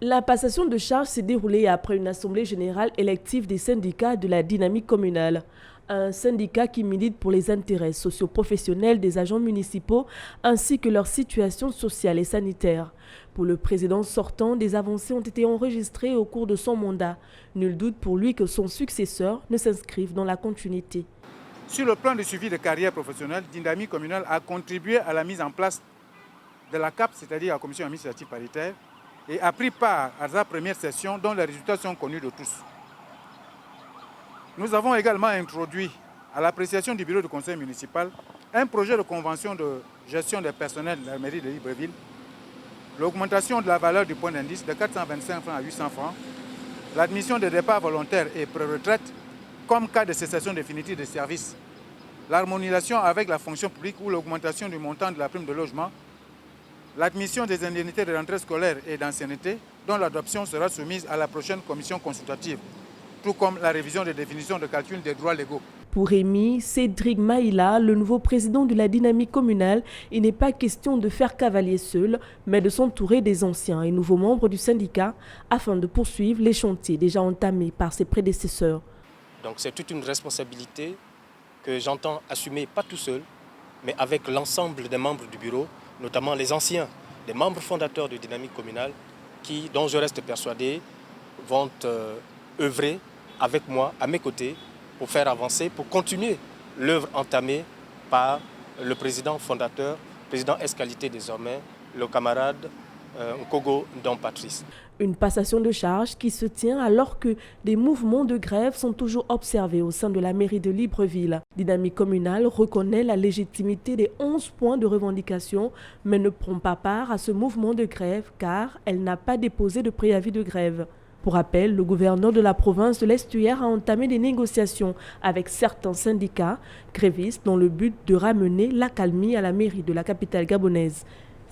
La passation de charges s'est déroulée après une assemblée générale élective des syndicats de la dynamique communale. Un syndicat qui milite pour les intérêts socio-professionnels des agents municipaux ainsi que leur situation sociale et sanitaire. Pour le président sortant, des avancées ont été enregistrées au cours de son mandat. Nul doute pour lui que son successeur ne s'inscrive dans la continuité. Sur le plan de suivi de carrière professionnelle, Dynamique communale a contribué à la mise en place de la CAP, c'est-à-dire la Commission administrative paritaire, et a pris part à sa première session dont les résultats sont connus de tous. Nous avons également introduit à l'appréciation du bureau du conseil municipal un projet de convention de gestion des personnels de la mairie de Libreville, l'augmentation de la valeur du point d'indice de 425 francs à 800 francs, l'admission des départs volontaires et pré-retraite comme cas de cessation définitive des services, l'harmonisation avec la fonction publique ou l'augmentation du montant de la prime de logement, l'admission des indemnités de rentrée scolaire et d'ancienneté, dont l'adoption sera soumise à la prochaine commission consultative, tout comme la révision des définitions de calcul des droits légaux. Pour Rémi Cédric Maïla, le nouveau président de la dynamique communale, il n'est pas question de faire cavalier seul, mais de s'entourer des anciens et nouveaux membres du syndicat afin de poursuivre les chantiers déjà entamés par ses prédécesseurs. Donc c'est toute une responsabilité que j'entends assumer, pas tout seul, mais avec l'ensemble des membres du bureau, notamment les anciens, les membres fondateurs de Dynamique communale, dont je reste persuadé, vont œuvrer avec moi, à mes côtés, pour faire avancer, pour continuer l'œuvre entamée par le président fondateur, président ex-qualité désormais, le camarade Nkogo Don Patrice. Une passation de charge qui se tient alors que des mouvements de grève sont toujours observés au sein de la mairie de Libreville. Dynamique communale reconnaît la légitimité des 11 points de revendication, mais ne prend pas part à ce mouvement de grève car elle n'a pas déposé de préavis de grève. Pour rappel, le gouverneur de la province de l'Estuaire a entamé des négociations avec certains syndicats grévistes dans le but de ramener l'accalmie à la mairie de la capitale gabonaise.